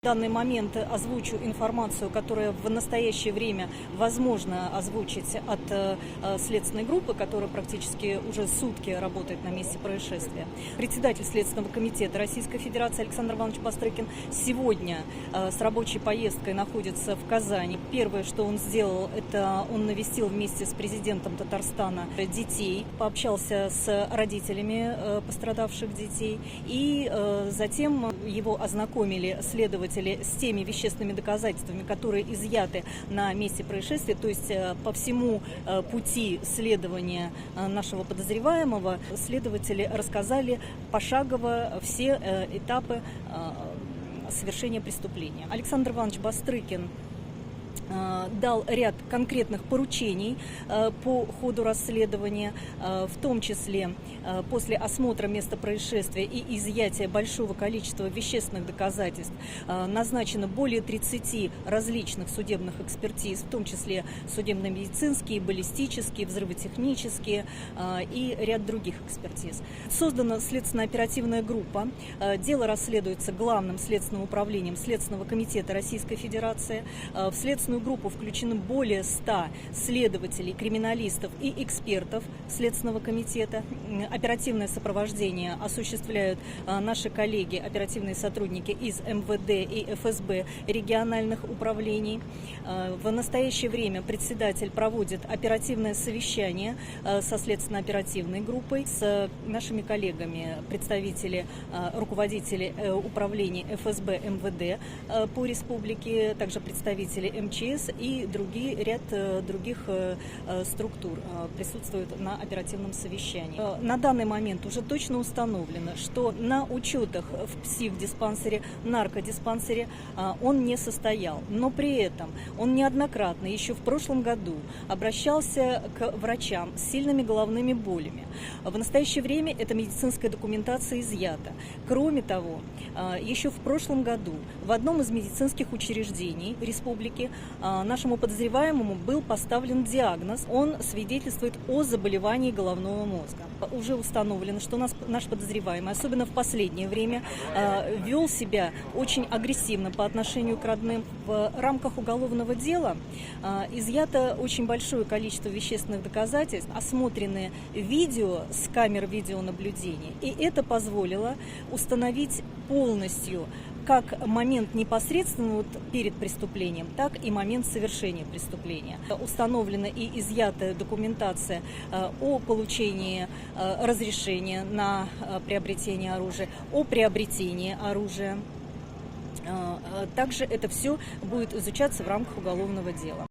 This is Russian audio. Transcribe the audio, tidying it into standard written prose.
В данный момент озвучу информацию, которая в настоящее время возможно озвучить от следственной группы, которая практически уже сутки работает на месте происшествия. Председатель Следственного комитета Российской Федерации Александр Иванович Бастрыкин сегодня с рабочей поездкой находится в Казани. Первое, что он сделал, это он навестил вместе с президентом Татарстана детей, пообщался с родителями пострадавших детей, и затем его ознакомили следователи с теми вещественными доказательствами, которые изъяты на месте происшествия, то есть по всему пути следования нашего подозреваемого следователи рассказали пошагово все этапы совершения преступления. Александр Иванович Бастрыкин дал ряд конкретных поручений по ходу расследования, в том числе после осмотра места происшествия и изъятия большого количества вещественных доказательств назначено более 30 различных судебных экспертиз, в том числе судебно-медицинские, баллистические, взрывотехнические и ряд других экспертиз. Создана следственно-оперативная группа. Дело расследуется Главным следственным управлением Следственного комитета Российской Федерации. В следственную группу включены более 100 следователей, криминалистов и экспертов Следственного комитета. Оперативное сопровождение осуществляют наши коллеги, оперативные сотрудники из МВД и ФСБ региональных управлений. В настоящее время председатель проводит оперативное совещание со следственно-оперативной группой, с нашими коллегами, представители, руководители управлений ФСБ, МВД по республике, также представители МЧС и ряд других структур присутствуют на оперативном совещании. На данный момент уже точно установлено, что на учетах в психдиспансере, наркодиспансере он не состоял, но при этом он неоднократно еще в прошлом году обращался к врачам с сильными головными болями. В настоящее время эта медицинская документация изъята. Кроме того, еще в прошлом году в одном из медицинских учреждений республики нашему подозреваемому был поставлен диагноз. Он свидетельствует о заболевании головного мозга. Уже установлено, что наш подозреваемый, особенно в последнее время, вел себя очень агрессивно по отношению к родным. В рамках уголовного дела изъято очень большое количество вещественных доказательств, осмотрены видео с камер видеонаблюдения. И это позволило установить полностью как момент непосредственно перед преступлением, так и момент совершения преступления. Установлена и изъята документация о получении разрешения на приобретение оружия, о приобретении оружия. Также это все будет изучаться в рамках уголовного дела.